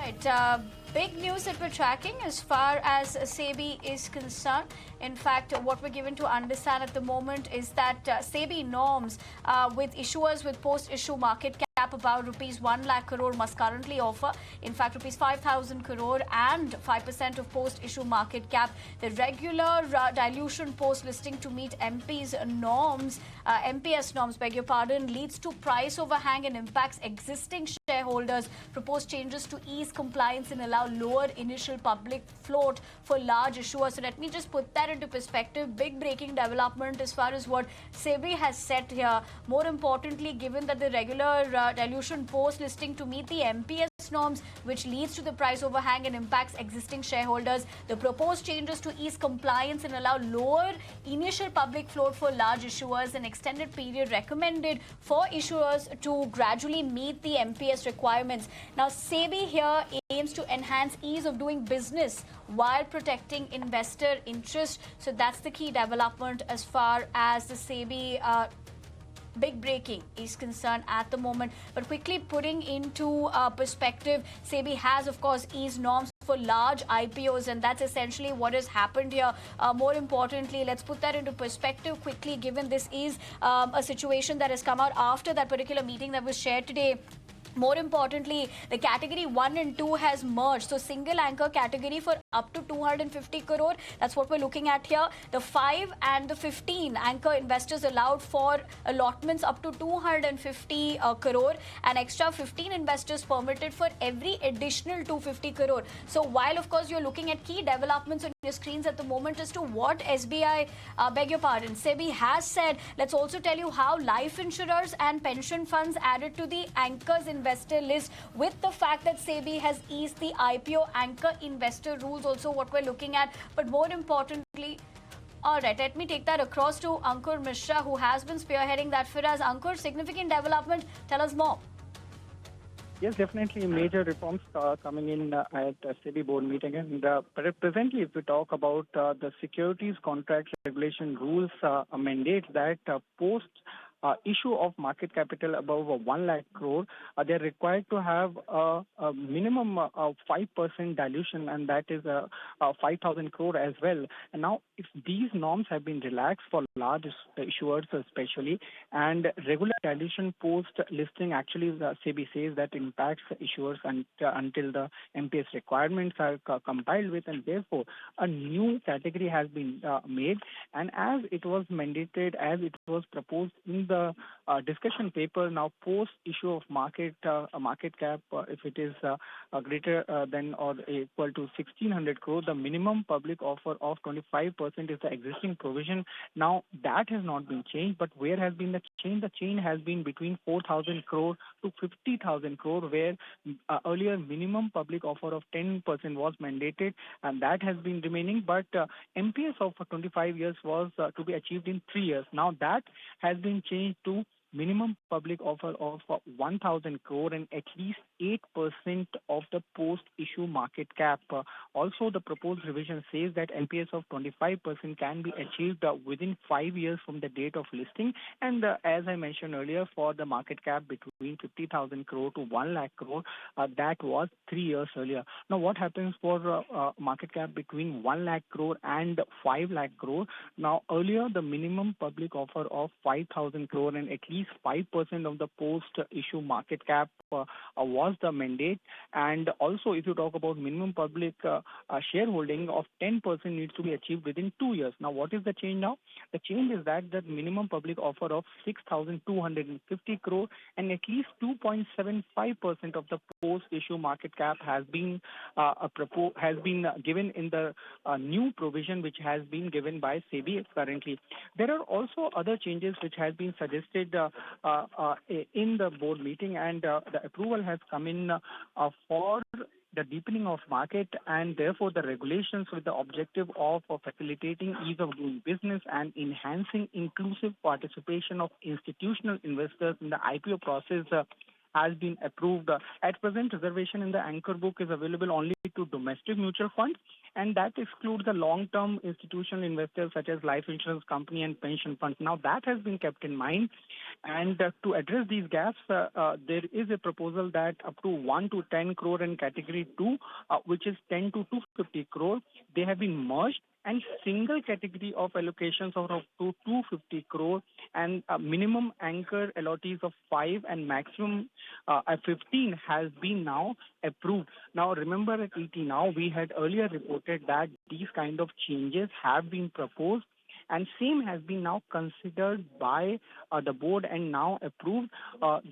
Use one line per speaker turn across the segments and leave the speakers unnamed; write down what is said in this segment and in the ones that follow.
Right. Big news that we're tracking as far as SEBI is concerned. In fact, what we're given to understand at the moment is that SEBI norms with issuers with post-issue market cap about rupees 1 lakh crore must currently offer, in fact, rupees 5,000 crore and 5% of post-issue market cap. The regular dilution post-listing to meet MPS norms, beg your pardon, leads to price overhang and impacts existing shareholders. Proposed changes to ease compliance and allow lower initial public float for large issuers. So let me just put that into perspective. Big breaking development as far as what SEBI has set here. More importantly, given that the regular dilution post listing to meet the MPS norms, which leads to the price overhang and impacts existing shareholders, the proposed changes to ease compliance and allow lower initial public float for large issuers, an extended period recommended for issuers to gradually meet the MPS requirements. Now, SEBI here aims to enhance ease of doing business while protecting investor interest. So that's the key development as far as the SEBI big breaking is concerned at the moment. But quickly putting into perspective, SEBI has, of course, eased norms for large IPOs, and that's essentially what has happened here. More importantly, let's put that into perspective quickly, given this is a situation that has come out after that particular meeting that was shared today. More importantly, the category 1 and 2 has merged. So single anchor category for up to 250 crore. That's what we're looking at here. The 5 and the 15 anchor investors allowed for allotments up to 250 crore, and extra 15 investors permitted for every additional 250 crore. So while, of course, you're looking at key developments on your screens at the moment as to what SEBI has said, let's also tell you how life insurers and pension funds added to the anchors investor list, with the fact that SEBI has eased the IPO anchor investor rules, also what we're looking at. But more importantly, all right, let me take that across to Ankur Mishra, who has been spearheading that for us. Ankur, significant development. Tell us more.
Yes, definitely major reforms coming in at SEBI board meeting. And presently, if we talk about the securities contract regulation rules, mandate that post issue of market capital above 1 lakh crore, they're required to have a minimum of 5% dilution, and that is 5,000 crore as well. And now, if these norms have been relaxed for large issuers especially, and regular dilution post listing, actually the SEBI says that impacts issuers until the MPS requirements are compiled with, and therefore a new category has been made. And as it was mandated, as it was proposed in the discussion paper, now post issue of market cap, if it is greater than or equal to 1,600 crore, the minimum public offer of 25% is the existing provision. Now that has not been changed, but where has been the change? The change has been between 4,000 crore to 50,000 crore, where earlier minimum public offer of 10% was mandated, and that has been remaining. But MPS of 25 years was to be achieved in 3 years. Now that has been changed to minimum public offer of 1,000 crore and at least 8% of the post-issue market cap. Also, the proposed revision says that MPS of 25% can be achieved within 5 years from the date of listing. And as I mentioned earlier, for the market cap between 50,000 crore to 1 lakh crore, that was 3 years earlier. Now, what happens for market cap between 1 lakh crore and 5 lakh crore? Now, earlier, the minimum public offer of 5,000 crore and at least 5% of the post-issue market cap was the mandate. And also, if you talk about minimum public shareholding of 10% needs to be achieved within 2 years. Now, what is the change now? The change is that the minimum public offer of 6,250 crore and at least 2.75% of the post-issue market cap has been given in the new provision which has been given by SEBI currently. There are also other changes which has been suggested in the board meeting, and the approval has come in for the deepening of market and therefore the regulations with the objective of facilitating ease of doing business and enhancing inclusive participation of institutional investors in the IPO process has been approved. At present, reservation in the anchor book is available only to domestic mutual funds, and that excludes the long-term institutional investors such as life insurance company and pension funds. Now, that has been kept in mind, And to address these gaps, there is a proposal that up to 1 to 10 crore in category 2, which is 10 to 250 crore, they have been merged, and single category of allocations of up to 250 crore and minimum anchor allottees of 5 and maximum 15 has been now approved. Now remember at ET Now, we had earlier reported that these kind of changes have been proposed and same has been now considered by the board and now approved.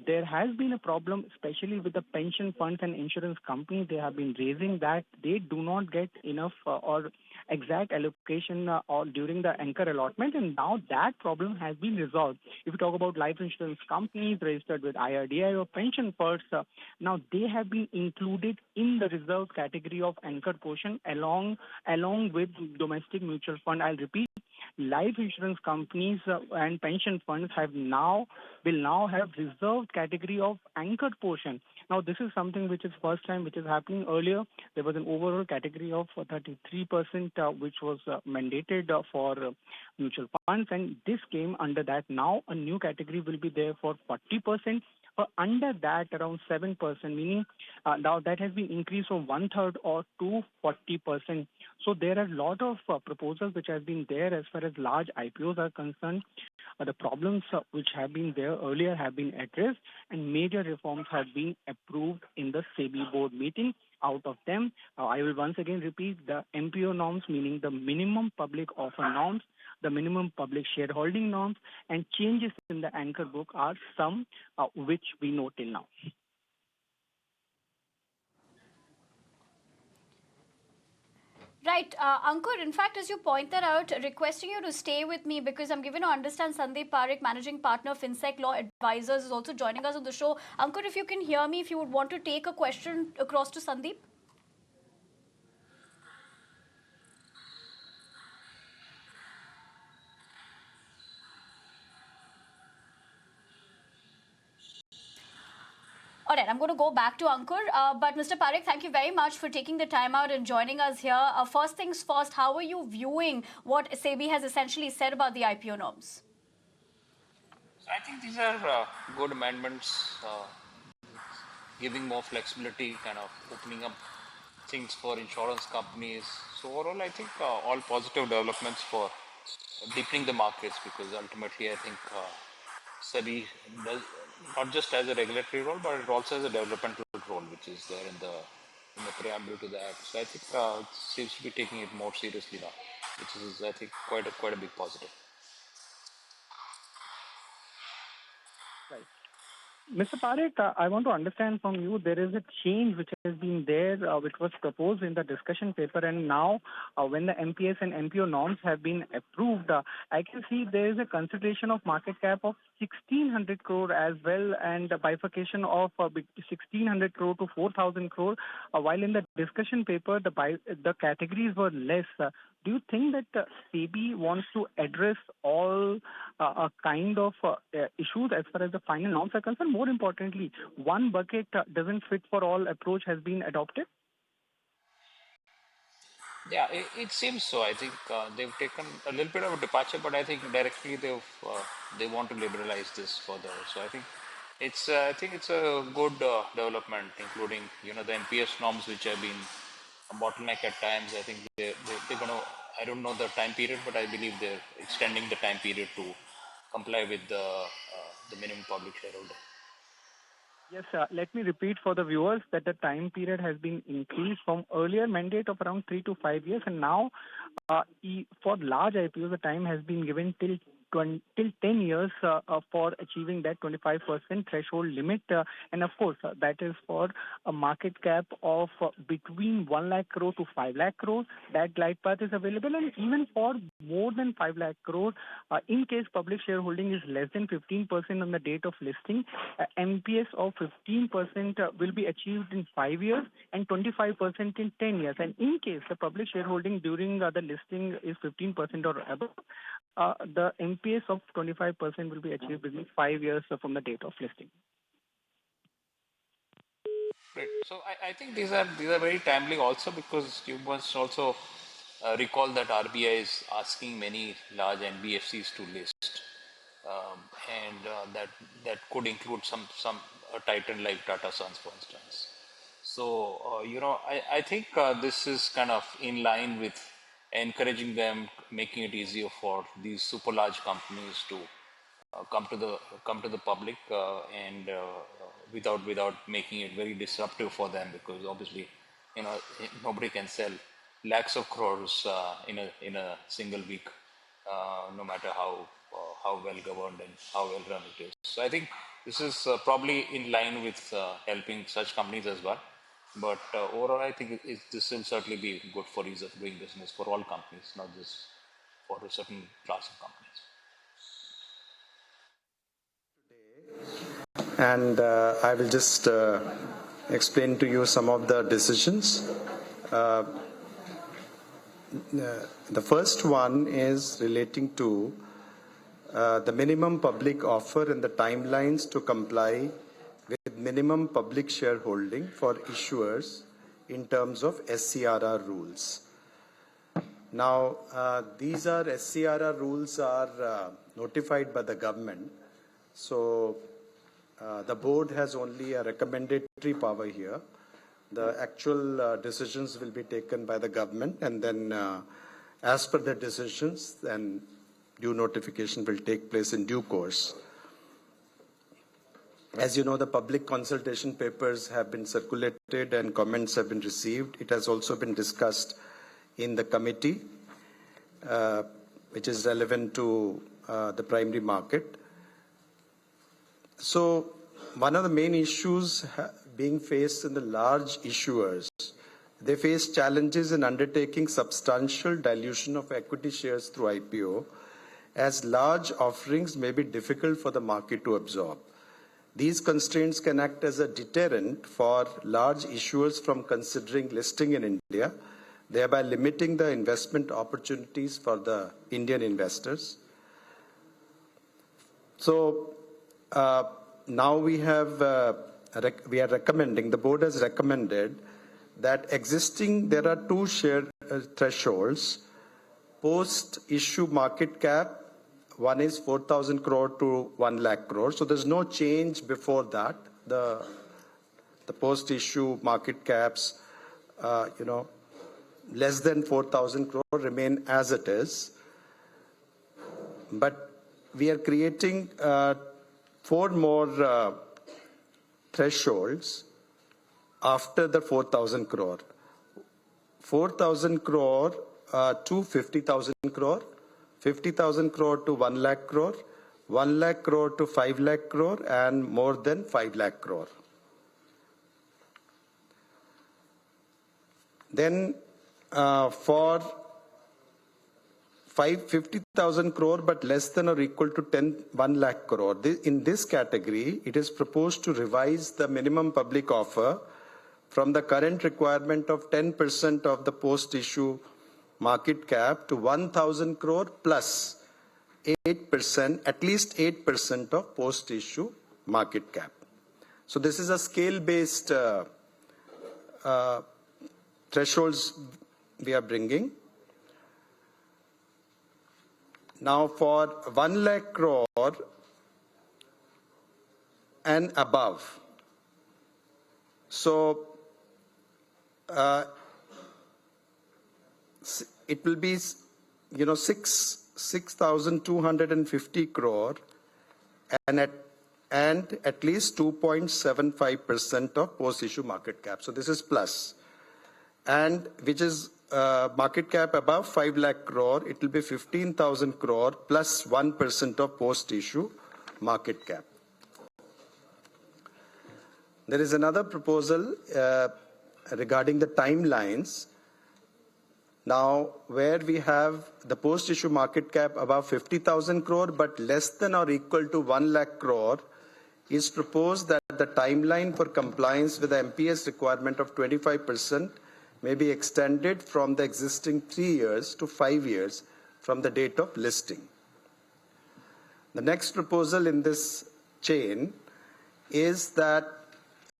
There has been a problem, especially with the pension funds and insurance companies. They have been raising that they do not get enough or exact allocation or during the anchor allotment, and now that problem has been resolved. If you talk about life insurance companies registered with IRDAI or pension funds, now they have been included in the reserve category of anchor portion along with domestic mutual fund. I'll repeat, life insurance companies and pension funds will now have reserved category of anchored portion. Now this is something which is first time which is happening. Earlier there was an overall category of 33% which was mandated for mutual funds, and this came under that. Now a new category will be there for 40%. Under that, around 7%, meaning now that has been increased from 1/3 or to 40%. So there are a lot of proposals which have been there as far as large IPOs are concerned. The problems which have been there earlier have been addressed, and major reforms have been approved in the SEBI board meeting. Out of them, I will once again repeat, the MPO norms, meaning the minimum public offer norms, the minimum public shareholding norms, and changes in the anchor book are some which we know till now.
Right, Ankur, in fact, as you pointed out, requesting you to stay with me because I'm given to understand Sandeep Parekh, Managing Partner, FinSec Law Advisors, is also joining us on the show. Ankur, if you can hear me, if you would want to take a question across to Sandeep. All right, I'm going to go back to Ankur. But Mr. Parekh, thank you very much for taking the time out and joining us here. First things first, how are you viewing what SEBI has essentially said about the IPO norms?
So I think these are good amendments, giving more flexibility, kind of opening up things for insurance companies. So overall, I think all positive developments for deepening the markets, because ultimately I think SEBI does not just as a regulatory role, but it also has a developmental role, which is there in the preamble to that. So I think it seems to be taking it more seriously now, which is I think quite a big positive.
Right. Mr. Parekh, I want to understand from you, there is a change which has been there, which was proposed in the discussion paper, and now when the MPS and MPO norms have been approved, I can see there is a consideration of market cap of 1,600 crore as well, and a bifurcation of 1,600 crore to 4,000 crore, while in the discussion paper, the categories were less. Do you think that SEBI wants to address all kind of issues as far as the final norms are concerned? More importantly, one bucket doesn't fit for all approach has been adopted?
Yeah, it seems so. I think they've taken a little bit of a departure, but I think directly they want to liberalize this further. So I think it's a good development, including the MPS norms, which have been a bottleneck at times. I think they're going to, I don't know the time period, but I believe they're extending the time period to comply with the minimum public shareholder.
Yes, let me repeat for the viewers that the time period has been increased from earlier mandate of around 3 to 5 years, and now for large IPOs the time has been given till 10 years for achieving that 25% threshold limit, and of course that is for a market cap of between 1 lakh crore to 5 lakh crore. That glide path is available, and even for more than 5 lakh crore, in case public shareholding is less than 15% on the date of listing, MPS of 15% will be achieved in 5 years and 25% in 10 years. And in case the public shareholding during the listing is 15% or above, the MPS of 25% will be achieved within 5 years from the date of listing.
Great. So I think these are very timely also, because you must also recall that RBI is asking many large NBFCs to list and that could include some a titan like Tata Sons, for instance. So, I think this is kind of in line with encouraging them, making it easier for these super large companies to come to the public and without making it very disruptive for them, because obviously, nobody can sell lakhs of crores in a single week, no matter how well governed and how well run it is. So I think this is probably in line with helping such companies as well. But overall, I think this will certainly be good for ease of doing business for all companies, not just for a certain class of companies.
And I will just explain to you some of the decisions. The first one is relating to the minimum public offer and the timelines to comply with minimum public shareholding for issuers in terms of SCRR rules. Now, these are SCRR rules are notified by the government. So the board has only a recommendatory power here. The actual decisions will be taken by the government, and then as per the decisions, then due notification will take place in due course. As you know, the public consultation papers have been circulated and comments have been received. It has also been discussed in the committee, which is relevant to the primary market. So one of the main issues being faced in the large issuers, they face challenges in undertaking substantial dilution of equity shares through IPO, as large offerings may be difficult for the market to absorb. These constraints can act as a deterrent for large issuers from considering listing in India, thereby limiting the investment opportunities for the Indian investors. So now we are recommending, the board has recommended that there are two share thresholds, post-issue market cap. One is 4,000 crore to 1 lakh crore. So there's no change before that. The post-issue market caps, less than 4,000 crore remain as it is. But we are creating 4 more thresholds after the 4,000 crore. 4,000 crore to 50,000 crore, 50,000 crore to 1 lakh crore, 1 lakh crore to 5 lakh crore, and more than 5 lakh crore. Then for 50,000 crore but less than or equal to 1 lakh crore. In this category, it is proposed to revise the minimum public offer from the current requirement of 10% of the post-issue market cap to 1,000 crore plus 8%, at least 8% of post-issue market cap. So this is a scale-based thresholds we are bringing. Now for 1 lakh crore and above, so it will be 6,250 crore and at least 2.75% of post-issue market cap. So this is plus, and which is market cap above 5 lakh crore, it will be 15,000 crore plus 1% of post-issue market cap. There is another proposal regarding the timelines. Now, where we have the post-issue market cap above 50,000 crore but less than or equal to 1 lakh crore, is proposed that the timeline for compliance with the MPS requirement of 25% may be extended from the existing 3 years to 5 years from the date of listing. The next proposal in this chain is that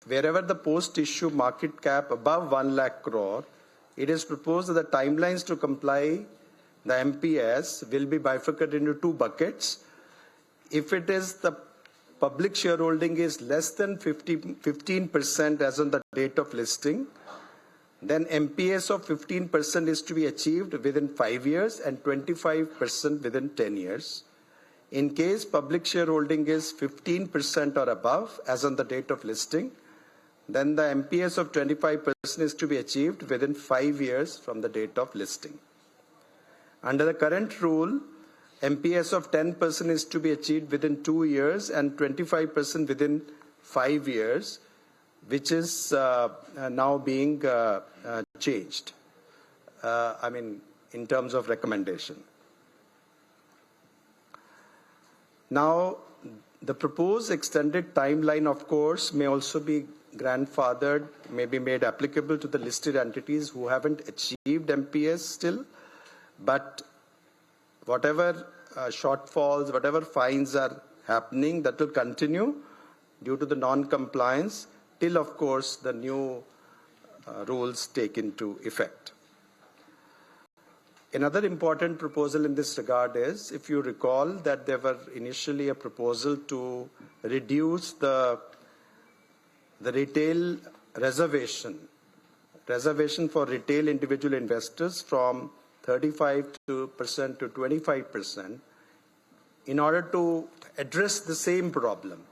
wherever the post-issue market cap above 1 lakh crore, it is proposed that the timelines to comply the MPS will be bifurcated into 2 buckets. if it is the public shareholding is less than 15% as on the date of listing, then MPS of 15% is to be achieved within 5 years and 25% within 10 years. In case public shareholding is 15% or above as on the date of listing, then the MPS of 25% is to be achieved within 5 years from the date of listing. Under the current rule, MPS of 10% is to be achieved within 2 years and 25% within 5 years, which is now being changed, in terms of recommendation. Now, the proposed extended timeline, of course, may also be grandfathered, may be made applicable to the listed entities who haven't achieved MPS still, but whatever shortfalls, whatever fines are happening, that will continue due to the non-compliance till, of course, the new rules take into effect. Another important proposal in this regard is, if you recall, that there were initially a proposal to reduce the retail reservation for retail individual investors from 35% to 25% in order to address the same problem.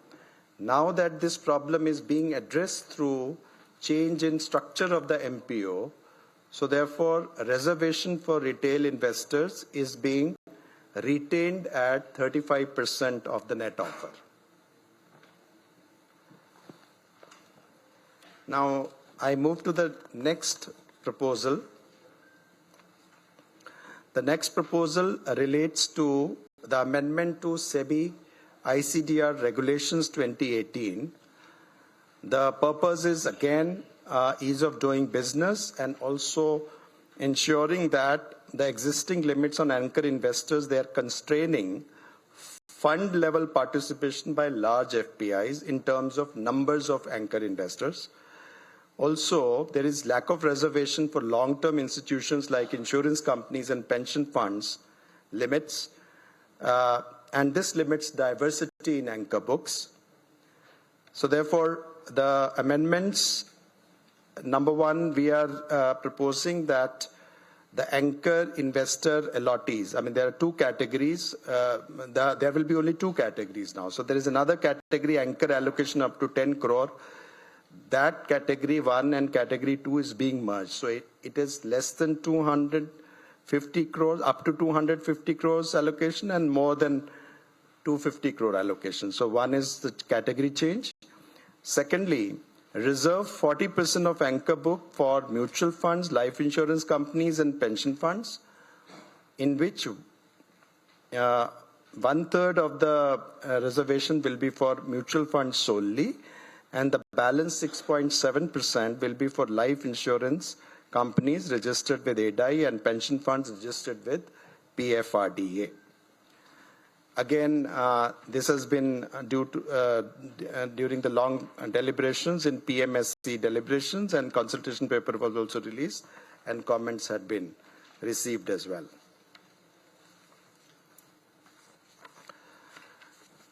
Now that this problem is being addressed through change in structure of the MPO, so therefore a reservation for retail investors is being retained at 35% of the net offer. Now I move to the next proposal. The next proposal relates to the amendment to SEBI ICDR Regulations 2018. The purpose is again ease of doing business and also ensuring that the existing limits on anchor investors, they are constraining fund level participation by large FPIs in terms of numbers of anchor investors. Also, there is lack of reservation for long-term institutions like insurance companies and pension funds limits, and this limits diversity in anchor books. So therefore, the amendments, number one, we are proposing that the anchor investor allottees, there are two categories, there will be only two categories now. So there is another category, anchor allocation up to 10 crore. That category 1 and category 2 is being merged. So it is less than 250 crores, up to 250 crores allocation and more than 250 crore allocation. So one is the category change. Secondly, reserve 40% of anchor book for mutual funds, life insurance companies and pension funds, in which 1/3 of the reservation will be for mutual funds solely, and the balance 6.7% will be for life insurance companies registered with ADAI and pension funds registered with PFRDA. Again, this has been due to during the long deliberations in PMSC deliberations, and consultation paper was also released and comments had been received as well.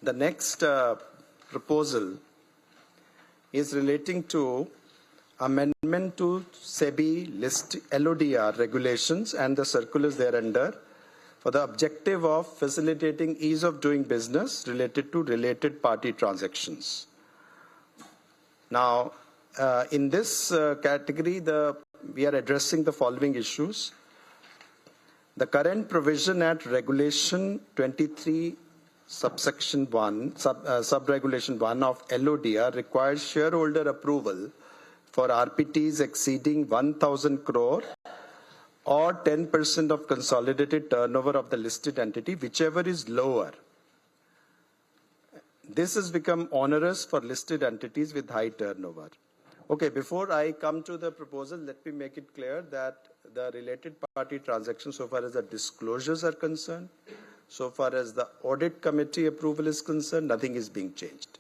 The next proposal is relating to amendment to SEBI list LODR regulations and the circulars thereunder for the objective of facilitating ease of doing business related to related party transactions. Now, in this category, we are addressing the following issues. The current provision at Regulation 23 subsection 1, subregulation 1 of LODR requires shareholder approval for RPTs exceeding 1,000 crore or 10% of consolidated turnover of the listed entity, whichever is lower. This has become onerous for listed entities with high turnover. Okay, before I come to the proposal, let me make it clear that the related party transactions, so far as the disclosures are concerned, so far as the audit committee approval is concerned, nothing is being changed.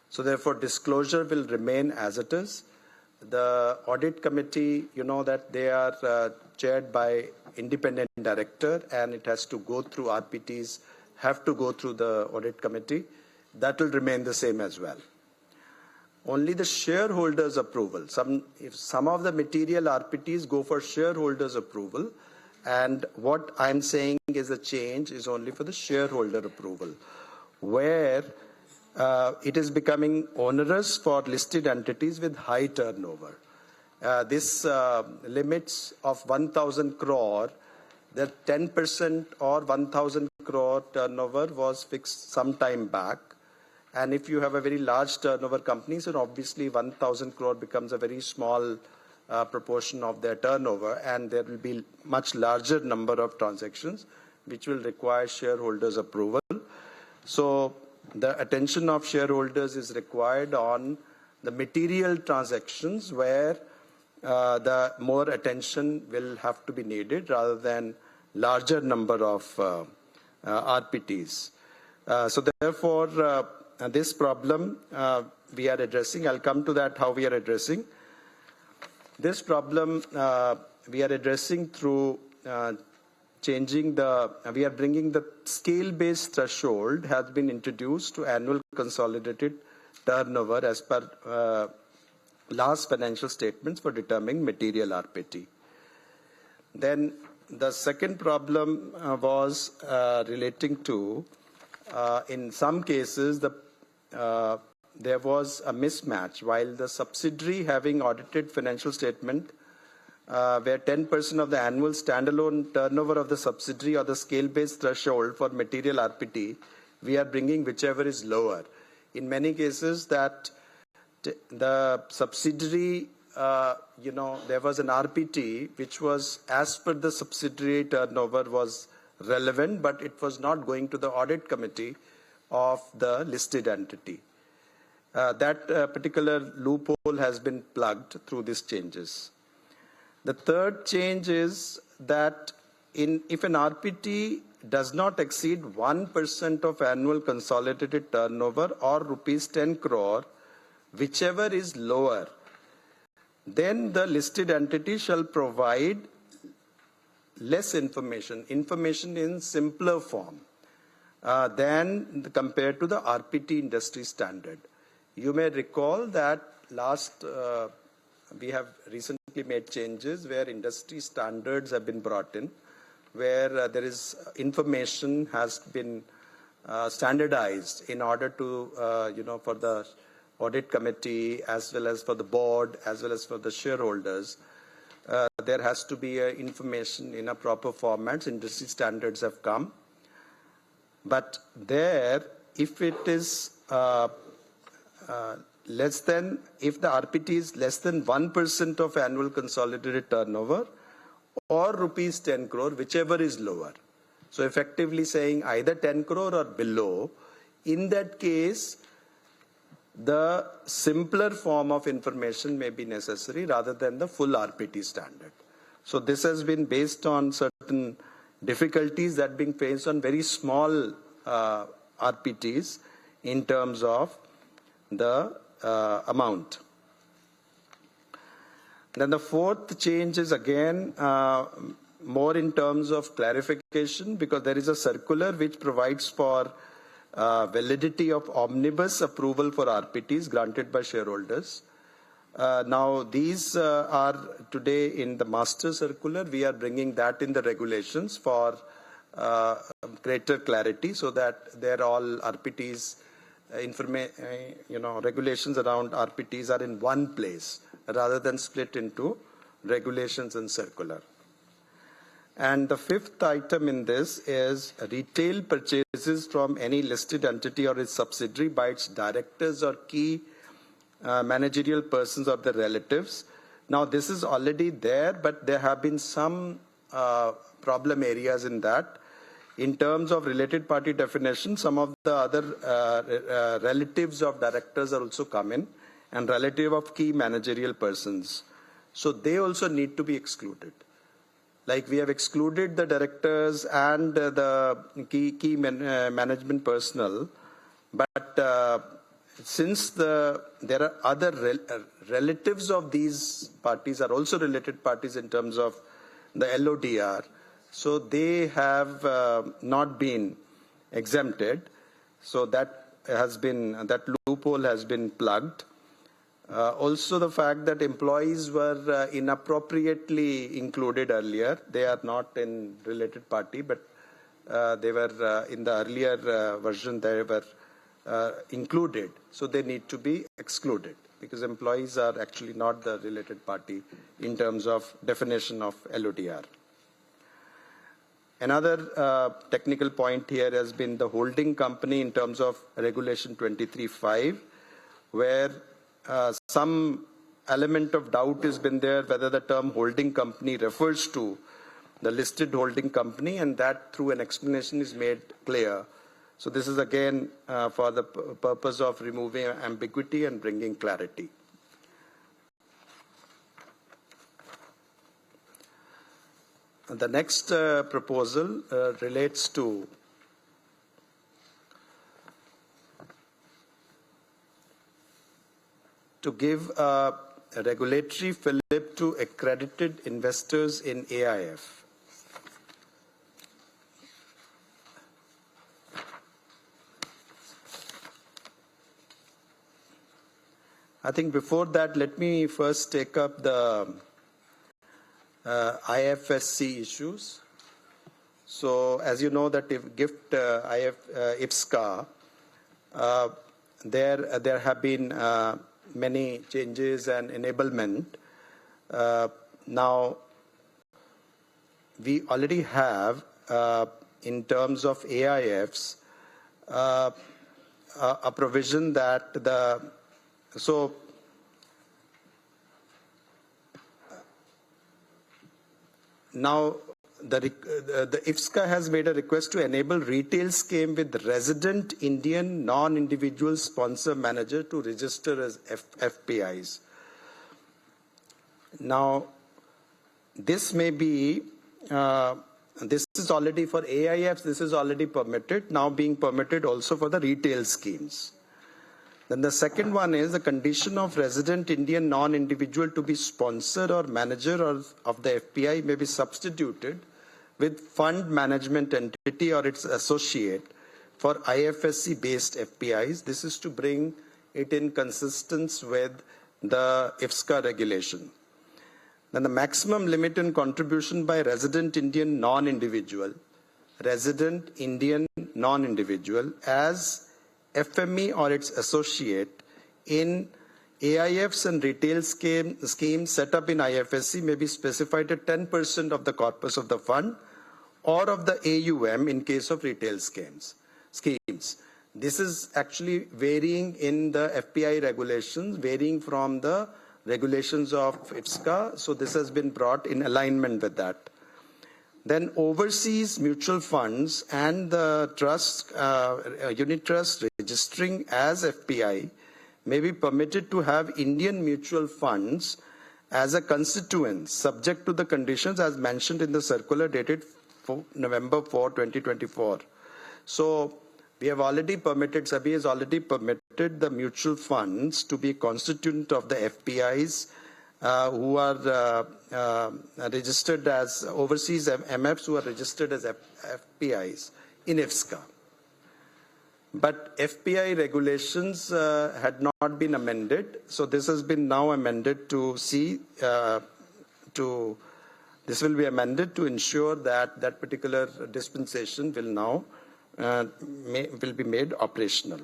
So therefore, disclosure will remain as it is. The audit committee, you know that they are chaired by independent director, and it has to go through RPT's have to go through the audit committee. That will remain the same as well. Only the shareholders' approval. If some of the material RPTs go for shareholders' approval, and what I'm saying is a change is only for the shareholder approval, where it is becoming onerous for listed entities with high turnover. This limits of 1,000 crore, that 10% or 1,000 crore turnover was fixed some time back. And if you have a very large turnover company, so obviously 1,000 crore becomes a very small proportion of their turnover, and there will be much larger number of transactions which will require shareholders' approval. So the attention of shareholders is required on the material transactions where the more attention will have to be needed rather than larger number of RPTs. So therefore, this problem we are addressing. I'll come to that, how we are addressing. This problem we are addressing through changing we are bringing the scale-based threshold has been introduced to annual consolidated turnover as per last financial statements for determining material RPT. Then the second problem was relating to, in some cases, there was a mismatch. While the subsidiary having audited financial statement where 10% of the annual standalone turnover of the subsidiary or the scale-based threshold for material RPT, we are bringing whichever is lower. In many cases, that the subsidiary, there was an RPT which was as per the subsidiary turnover was relevant, but it was not going to the audit committee of the listed entity. That particular loophole has been plugged through these changes. The third change is that if an RPT does not exceed 1% of annual consolidated turnover or rupees 10 crore, whichever is lower, then the listed entity shall provide less information in simpler form than compared to the RPT industry standard. You may recall that we have recently made changes where industry standards have been brought in, where there is information has been standardized in order to, for the audit committee as well as for the board as well as for the shareholders, there has to be information in a proper format. Industry standards have come. But there, if it is if the RPT is less than 1% of annual consolidated turnover or rupees 10 crore, whichever is lower. So effectively saying either 10 crore or below, in that case, the simpler form of information may be necessary rather than the full RPT standard. So this has been based on certain difficulties that being faced on very small RPTs in terms of the amount. Then the fourth change is again more in terms of clarification, because there is a circular which provides for validity of omnibus approval for RPTs granted by shareholders. Now these are today in the master circular. We are bringing that in the regulations for greater clarity, so that they're all RPTs, regulations around RPTs are in one place rather than split into regulations and circular. And the fifth item in this is retail purchases from any listed entity or its subsidiary by its directors or key managerial persons or their relatives. Now this is already there, but there have been some problem areas in that. In terms of related party definition, some of the other relatives of directors are also come in, and relative of key managerial persons. So they also need to be excluded. Like we have excluded the directors and the key management personnel, but since there are other relatives of these parties are also related parties in terms of the LODR, so they have not been exempted. So that loophole has been plugged. Also the fact that employees were inappropriately included earlier. They are not in related party, but they were in the earlier version, they were included. So they need to be excluded because employees are actually not the related party in terms of definition of LODR. Another technical point here has been the holding company in terms of Regulation 23(5), where some element of doubt has been there whether the term holding company refers to the listed holding company, and that through an explanation is made clear. So this is again for the purpose of removing ambiguity and bringing clarity. The next proposal relates to give a regulatory fillip to accredited investors in AIF. I think before that, let me first take up the IFSC issues. So, as you know, that if GIFT IFSCA, there have been many changes and enablement. Now, we already have, in terms of AIFs, a provision that now the IFSCA has made a request to enable retail scheme with resident Indian non-individual sponsor manager to register as FPIs. Now, this may be, this is already for AIFs, this is already permitted, now being permitted also for the retail schemes. Then the second one is the condition of resident Indian non-individual to be sponsor or manager of the FPI may be substituted with fund management entity or its associate for IFSC-based FPIs. This is to bring it in consistence with the IFSCA regulation. Then the maximum limit in contribution by resident Indian non-individual as FME or its associate in AIFs and retail schemes set up in IFSC may be specified at 10% of the corpus of the fund or of the AUM in case of retail schemes. This is actually varying in the FPI regulations, varying from the regulations of IFSCA. So this has been brought in alignment with that. Then overseas mutual funds and the trust, unit trust registering as FPI may be permitted to have Indian mutual funds as a constituent subject to the conditions as mentioned in the circular dated November 4, 2024. So we have already permitted, SEBI has already permitted the mutual funds to be constituent of the FPIs who are registered as overseas MFs who are registered as FPIs in IFSCA. But FPI regulations had not been amended, so this has been now amended to this will be amended to ensure that that particular dispensation will now will be made operational.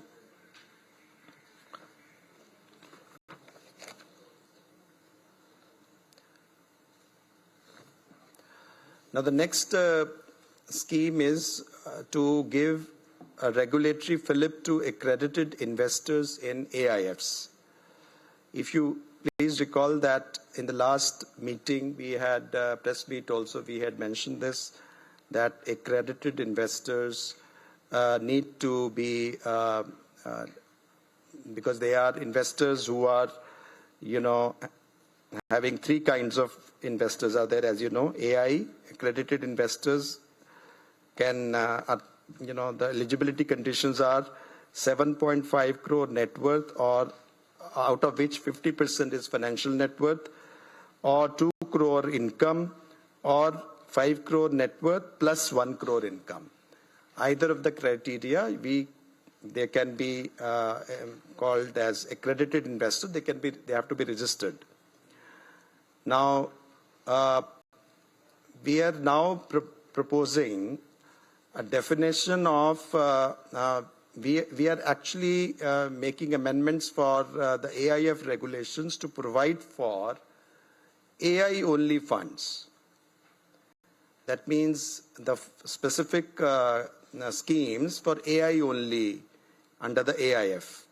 Now the next scheme is to give a regulatory fillip to accredited investors in AIFs. If you please recall that in the last meeting we had press meet also, we had mentioned this, that accredited investors need to be, because they are investors who are, having three kinds of investors are there, as you know. AI, accredited investors can, the eligibility conditions are 7.5 crore net worth, or out of which 50% is financial net worth, or 2 crore income, or 5 crore net worth plus 1 crore income. either of the criteria, they can be called as accredited investors. They have to be registered. Now, we are now proposing a definition of. We are actually making amendments for the AIF regulations to provide for AI-only funds. That means the specific schemes for AI-only under the AIF.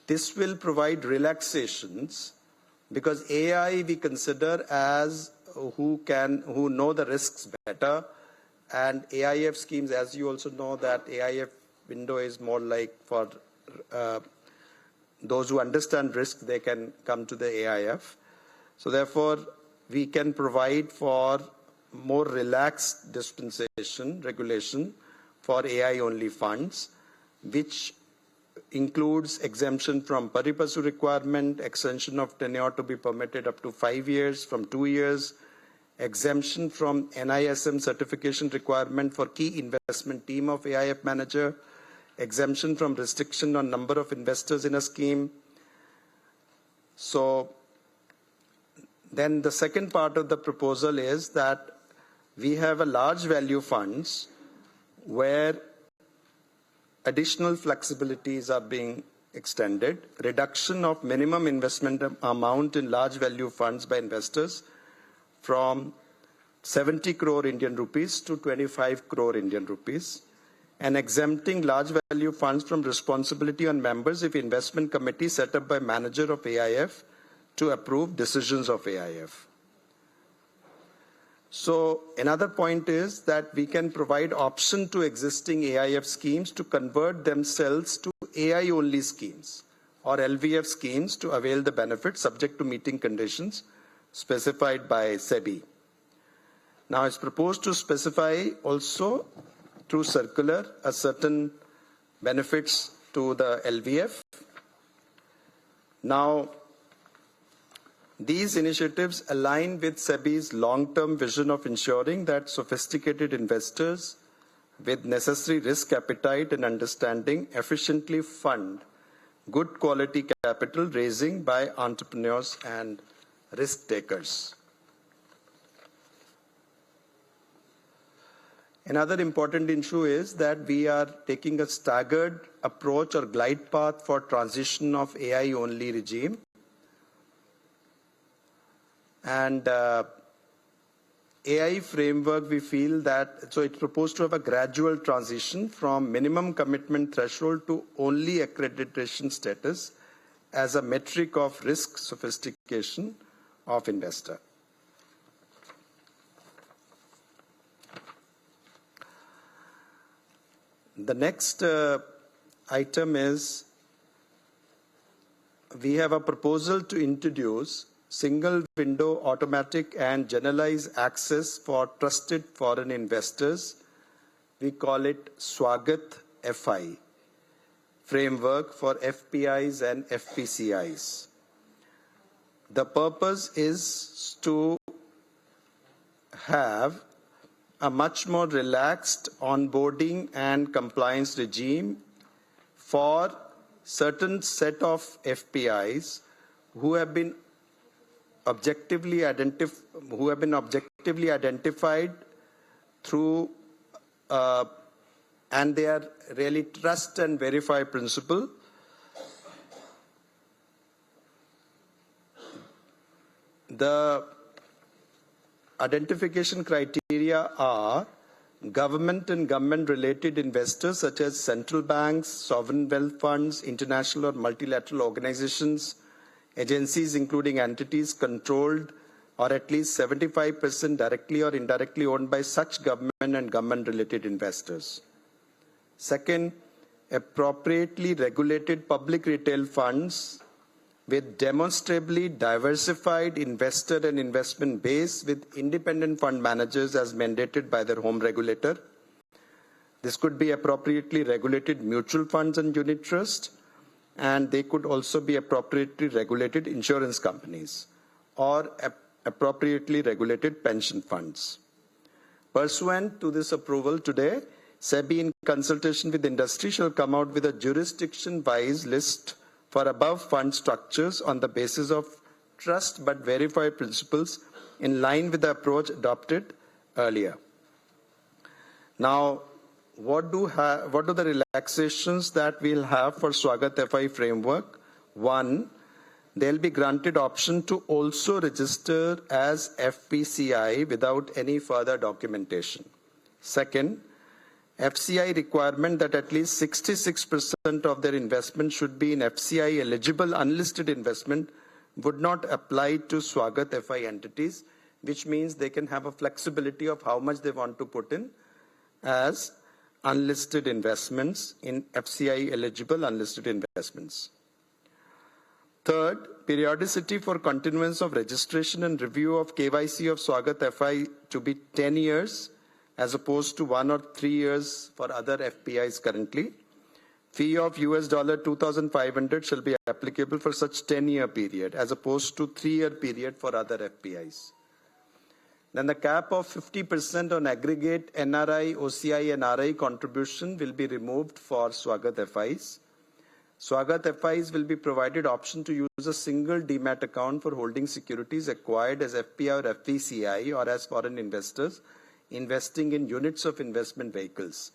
This will provide relaxations because AI we consider as who know the risks better, and AIF schemes, as you also know, that AIF window is more like for those who understand risk, they can come to the AIF. So therefore, we can provide for more relaxed dispensation regulation for AI-only funds, which includes exemption from pari passu requirement, extension of tenure to be permitted up to 5 years from 2 years, exemption from NISM certification requirement for key investment team of AIF manager, exemption from restriction on number of investors in a scheme. So then the second part of the proposal is that we have a large value funds where additional flexibilities are being extended, reduction of minimum investment amount in large value funds by investors from 70 crore Indian rupees to 25 crore Indian rupees, and exempting large value funds from responsibility on members if investment committee set up by manager of AIF to approve decisions of AIF. So another point is that we can provide option to existing AIF schemes to convert themselves to AI-only schemes or LVF schemes to avail the benefits subject to meeting conditions specified by SEBI. Now it's proposed to specify also through circular a certain benefits to the LVF. Now, these initiatives align with SEBI's long-term vision of ensuring that sophisticated investors with necessary risk appetite and understanding efficiently fund good quality capital raising by entrepreneurs and risk takers. Another important issue is that we are taking a staggered approach or glide path for transition of AI-only regime. And AI framework, we feel that, so it's proposed to have a gradual transition from minimum commitment threshold to only accreditation status as a metric of risk sophistication of investor. The next item is we have a proposal to introduce single window automatic and generalized access for trusted foreign investors. We call it Swagat FI framework for FPIs and FPCIs. The purpose is to have a much more relaxed onboarding and compliance regime for certain set of FPIs who have been objectively identified through and they are really trust and verify principle. The identification criteria are government and government-related investors such as central banks, sovereign wealth funds, international or multilateral organizations, agencies including entities controlled or at least 75% directly or indirectly owned by such government and government-related investors. Second, appropriately regulated public retail funds with demonstrably diversified investor and investment base with independent fund managers as mandated by their home regulator. This could be appropriately regulated mutual funds and unit trust, and they could also be appropriately regulated insurance companies or appropriately regulated pension funds. Pursuant to this approval today, SEBI, in consultation with industry, shall come out with a jurisdiction-wise list for above fund structures on the basis of trust but verified principles in line with the approach adopted earlier. Now, what do the relaxations that we'll have for Swagat FI framework? One, they'll be granted option to also register as FPCI without any further documentation. Second, FCI requirement that at least 66% of their investment should be in FCI eligible unlisted investment would not apply to Swagat FI entities, which means they can have a flexibility of how much they want to put in as unlisted investments in FCI eligible unlisted investments. Third, periodicity for continuance of registration and review of KYC of Swagat FI to be 10 years as opposed to 1 or 3 years for other FPIs currently. Fee of $2,500 shall be applicable for such 10-year period as opposed to 3-year period for other FPIs. Then the cap of 50% on aggregate NRI, OCI and RI contribution will be removed for Swagat FIs. Swagat FIs will be provided option to use a single demat account for holding securities acquired as FPI or FVCI or as foreign investors investing in units of investment vehicles.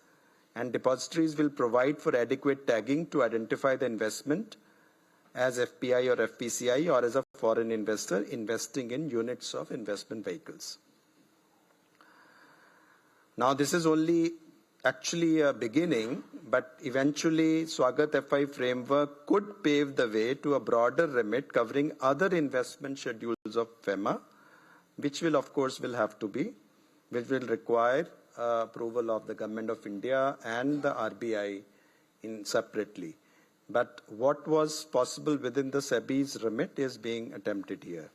And depositories will provide for adequate tagging to identify the investment as FPI or FPCI or as a foreign investor investing in units of investment vehicles. Now, this is only actually a beginning, but eventually Swagat FI framework could pave the way to a broader remit covering other investment schedules of FEMA, which will require approval of the Government of India and the RBI separately. But what was possible within the SEBI's remit is being attempted here.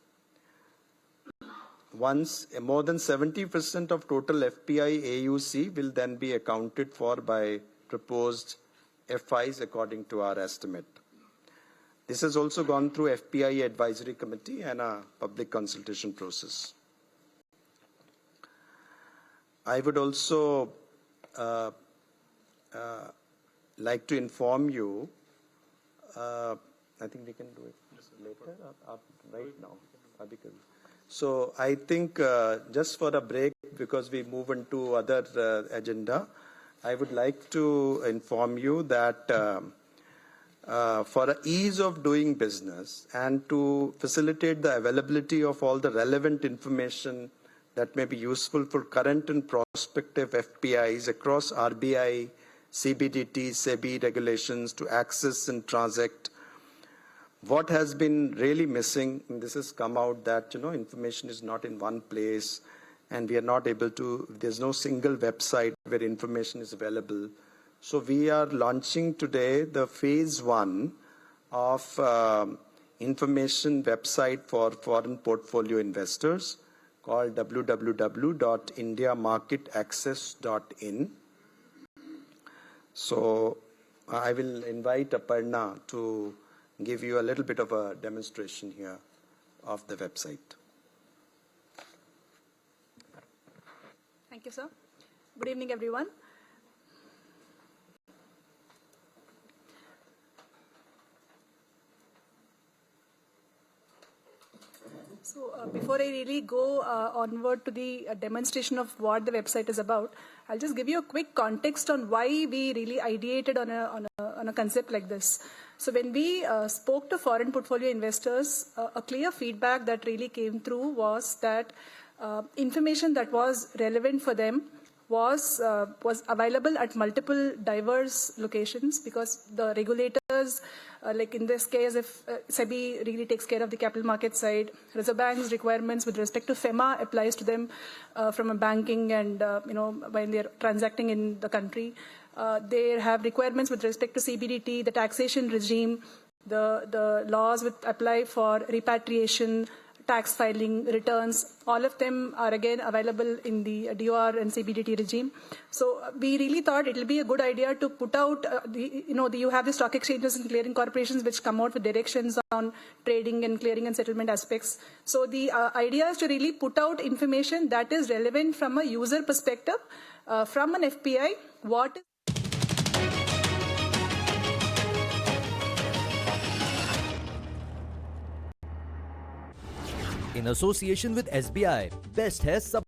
Once more than 70% of total FPI AUC will then be accounted for by proposed FIs according to our estimate. This has also gone through FPI Advisory Committee and a public consultation process. I would also like to inform you, I think we can do it later, right now. So I think just for a break, because we move into other agenda, I would like to inform you that for the ease of doing business and to facilitate the availability of all the relevant information that may be useful for current and prospective FPIs across RBI, CBDT, SEBI regulations to access and transact. What has been really missing, and this has come out that, information is not in one place and we are not able to, there's no single website where information is available. So we are launching today the phase 1 of information website for foreign portfolio investors called www.indiamarketaccess.in. So I will invite Aparna to give you a little bit of a demonstration here of the website.
Thank you, sir. Good evening, everyone. So before I really go onward to the demonstration of what the website is about, I'll just give you a quick context on why we really ideated on a concept like this. So when we spoke to foreign portfolio investors, a clear feedback that really came through was that information that was relevant for them was available at multiple diverse locations, because the regulators, like in this case, if SEBI really takes care of the capital market side, Reserve Bank's requirements with respect to FEMA applies to them from a banking and, when they're transacting in the country. They have requirements with respect to CBDT, the taxation regime, the laws apply for repatriation, tax filing, returns. All of them are again available in the DOR and CBDT regime. So we really thought it will be a good idea to put out, you have the stock exchanges and clearing corporations which come out with directions on trading and clearing and settlement aspects. So the idea is to really put out information that is relevant from a user perspective, from an FPI, what is
in association with SBI. Best है सब